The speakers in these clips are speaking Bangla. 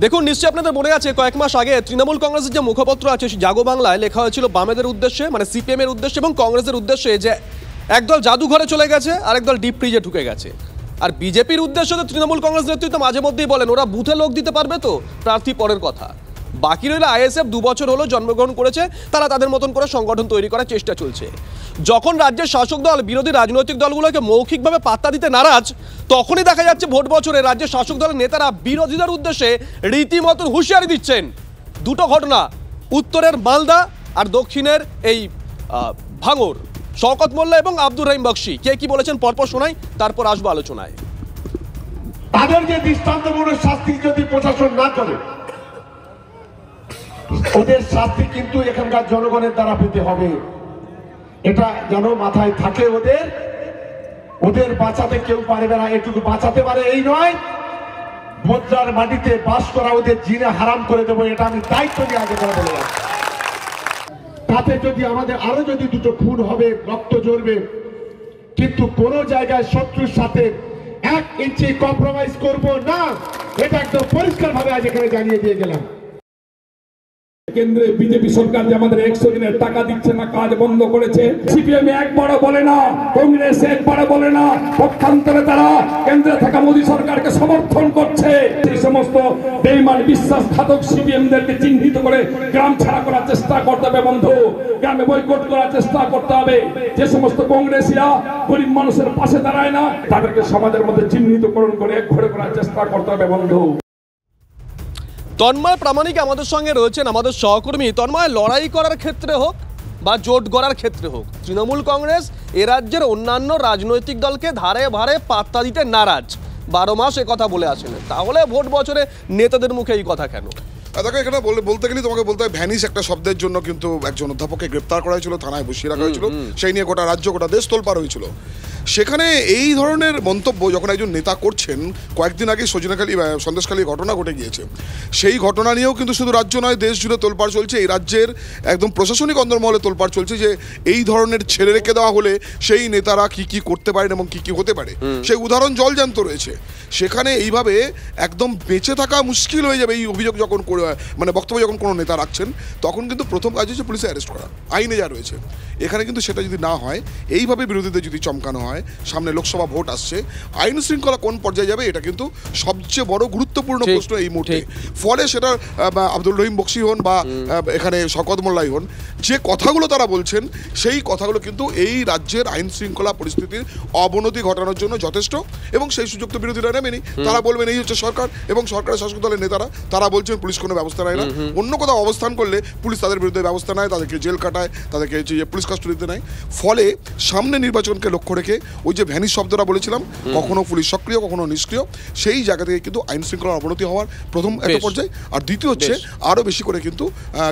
দেখুন, নিশ্চয়ই আপনাদের মনে আছে কয়েক মাস আগে তৃণমূল কংগ্রেসের যে মুখপত্র আছে জাগো বাংলায় লেখা হয়েছিল বামেদের উদ্দেশ্যে, মানে সিপিএম এর উদ্দেশ্যে এবং কংগ্রেসের উদ্দেশ্যে, যে একদল জাদুঘরে চলে গেছে আর একদল ডিপ ফ্রিজে ঢুকে গেছে। আর বিজেপির উদ্দেশ্যে তো তৃণমূল কংগ্রেস নেতৃত্ব মাঝে মধ্যেই বলেন ওরা বুথে লোক দিতে পারবে তো, প্রার্থী পরের কথা। বাকি রইল আইএসএফ 2 বছর হলো জন্মগ্রহণ করেছে, তারা তাদের মতন করে সংগঠন তৈরি করার চেষ্টা চলছে। যখন রাজ্যের শাসক দল বিরোধী রাজনৈতিক দলগুলোকে মৌখিকভাবে পাত্তা দিতে নারাজ, তখনই দেখা যাচ্ছে ভোট বছরে রাজ্যের শাসক দলের নেতারা বিরোধীদের উদ্দেশ্যে রীতিমতন হুঁশিয়ারি দিচ্ছেন। দুটো ঘটনা, উত্তরের মালদা আর দক্ষিণের এই ভাঙড়। শওকত মোল্লা এবং আব্দুর রহিম বক্সি কে কি বলেছেন পরপর শোনাই, তারপর আসবো আলোচনায়। তাদের যে দৃষ্টান্তমূলক শাস্তি যদি প্রশাসন না করে, ওদের শাস্তি কিন্তু এখানকার জনগণের দ্বারা পেতে হবে, এটা যেন মাথায় থাকে। ওদের বাঁচাতে কেউ পারবে না, এটুকু বাঁচাতে পারে এই নয়, বদলার মাটিতে বাস করা ওদের জিনে হারাম করে দেবো, এটা আমি দায়িত্ব নিয়ে আগে বলে যাচ্ছি। তাতে যদি আমাদের আরো যদি দুটো খুন হবে, রক্ত ঝরবে, কিন্তু কোন জায়গায় শত্রুর সাথে 1 ইঞ্চি কম্প্রোমাইজ করব না, এটা একদম পরিষ্কার ভাবে আজ এখানে জানিয়ে দিয়ে গেলাম। কেন্দ্রে বিজেপি সরকার যে আমাদের 100 দিনের টাকা দিচ্ছে না, কাজ বন্ধ করেছে। সিপিএম একবারও বলে না, কংগ্রেস একবারও বলে না, পক্ষান্তরে তারা কেন্দ্রে থাকা মোদী সরকারকে সমর্থন করছে। এই সমস্ত বেঈমান বিশ্বাসঘাতক সিপিএমদেরকে চিহ্নিত করে গ্রাম ছাড়া করার চেষ্টা করতে হবে বন্ধু, গ্রামে বয়কট করার চেষ্টা করতে হবে। যে সমস্ত কংগ্রেসীরা গরিব মানুষের পাশে দাঁড়ায় না, তাদেরকে সমাজের মধ্যে চিহ্নিতকরণ করে একঘরে করার চেষ্টা করতে হবে বন্ধু। তন্ময় প্রামাণিক আমাদের সঙ্গে রয়েছেন, আমাদের সহকর্মী। তন্ময়, লড়াই করার ক্ষেত্রে হোক বা জোট গড়ার ক্ষেত্রে হোক, তৃণমূল কংগ্রেস এ রাজ্যের অন্যান্য রাজনৈতিক দলকে ধারে ভারে পাত্তা দিতে নারাজ, 12 মাস এ কথা বলে আসেন, তাহলে ভোট বছরে নেতাদের মুখে এই কথা কেন? দেখো, এখানে বলতে গেলে তোমাকে বলতে হয় ভ্যানিস একটা শব্দের জন্য কিন্তু একজন অধ্যাপককে গ্রেপ্তার করা হয়েছিল, থানায় বসিয়ে রাখা হয়েছিল, সেই নিয়ে গোটা রাজ্য গোটা দেশ তোলপাড় হয়েছিল। সেখানে এই ধরনের মন্তব্য যখন একজন নেতা করছেন, কয়েকদিন আগে সন্দেশখালী ঘটনা ঘটে গিয়েছে, সেই ঘটনা নিয়েও কিন্তু শুধু রাজ্য নয় দেশ জুড়ে তোলপাড় চলছে। এই রাজ্যের একদম প্রশাসনিক অন্দরমহলে তোলপাড় চলছে যে এই ধরনের ছেড়ে রেখে দেওয়া হলে সেই নেতারা কি কি করতে পারেন এবং কি কি হতে পারে, সেই উদাহরণ জলজান্ত রয়েছে। সেখানে এইভাবে একদম বেঁচে থাকা মুশকিল হয়ে যাবে। এই অভিযোগ যখন মানে বক্তব্য যখন কোনো নেতা রাখছেন, তখন কিন্তু প্রথম কাজ হচ্ছে পুলিশে অ্যারেস্ট করা, আইনে যা রয়েছে। এখানে কিন্তু সেটা যদি না হয়, এইভাবে বিরোধীদের যদি চমকানো হয়, সামনে লোকসভা ভোট আসছে, আইন শৃঙ্খলা কোন পর্যায়ে যাবে, এটা কিন্তু সবচেয়ে বড় গুরুত্বপূর্ণ প্রশ্ন এই মুহূর্তে। ফলে সেটা আব্দুর রহিম বক্সি হন বা এখানে শওকত মোল্লাই হন, যে কথাগুলো তারা বলছেন, সেই কথাগুলো কিন্তু এই রাজ্যের আইন শৃঙ্খলা পরিস্থিতির অবনতি ঘটানোর জন্য যথেষ্ট। এবং সেই সুযোগ তো বিরোধীরা নেবেনি, তারা বলবেন এই হচ্ছে সরকার, এবং সরকারের শাসক দলের নেতারা তারা বলছেন পুলিশ কোনো ব্যবস্থা নেয় না। অন্য কোথাও অবস্থান করলে পুলিশ তাদের বিরুদ্ধে ব্যবস্থা নেয়, তাদেরকে জেল কাটায়, তাদেরকে পুলিশ কাস্টডিতে নেয়। ফলে সামনে নির্বাচনকে লক্ষ্য রেখে ওই যে ভ্যানিস শব্দটা বলেছিলাম, কখনো পুলিশ সক্রিয় কখনো নিষ্ক্রিয়, সেই জায়গা থেকে কিন্তু আইন শৃঙ্খলার অবনতি হওয়ার প্রথম একটা পর্যায়ে। আর দ্বিতীয় হচ্ছে আরও বেশি করে কিন্তু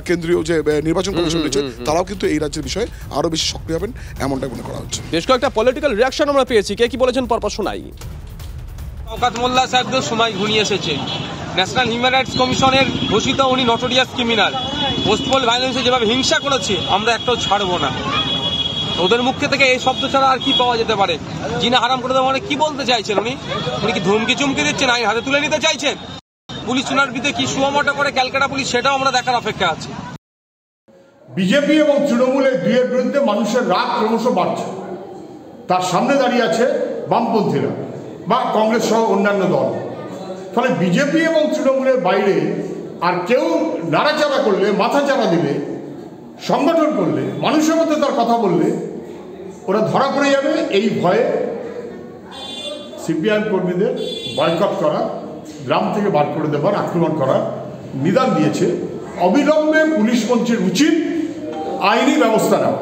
কেন্দ্রীয় যে নির্বাচন কমিশন রয়েছে, তারাও কিন্তু এই রাজ্যের বিষয়ে আরও বেশি সক্রিয় হবেন, এমনটাই মনে করা হচ্ছে। বেশ কয়েকটা পলিটিক্যাল রিয়াকশন আমরা পেয়েছি, কে কি বলেছেন পরপর শোনাই। শওকত মোল্লা সাহেবদের সময় ঘনিয়ে এসেছে। ন্যাশনাল হিউম্যান রাইটস কমিশনের ঘোষিত উনি নটোরিয়াস ক্রিমিনাল, পোস্টপল ভায়োলেন্সে যেভাবে হিংসা করেছে, আমরা একটাও ছাড়বো না। ওদের মুখ থেকে এই শব্দ ছাড়া আর কি পাওয়া যেতে পারে? জিনা হারাম করে দেওয়া মানে কি বলতে চাইছেন উনি? কি ধমকি চুমকি দিচ্ছেন, আইন হাতে তুলে নিতে চাইছেন? পুলিশ ওনার বিরুদ্ধে কি সুমোটো করে ক্যালকাটা পুলিশ, সেটাও আমরা দেখার অপেক্ষা আছে। বিজেপি এবং তৃণমূলের দুইয়ের বিরুদ্ধে মানুষের রাগ ক্রমশ বাড়ছে। তার সামনে দাঁড়িয়ে আছে বামপন্থীরা বা কংগ্রেস সহ অন্যান্য দল। ফলে বিজেপি এবং তৃণমূলের বাইরে আর কেউ নাড়াচাড়া করলে, মাথাচাড়া দিলে, সংগঠন করলে, মানুষের মধ্যে তার কথা বললে ওরা ধরা পড়ে যাবে। এই ভয়ে সিপিআইএম কর্মীদের বয়কট করা, গ্রাম থেকে বার করে দেবার, আক্রমণ করার নিদান দিয়েছে। অবিলম্বে পুলিশ মন্ত্রীর উচিত আইনি ব্যবস্থা নেওয়া।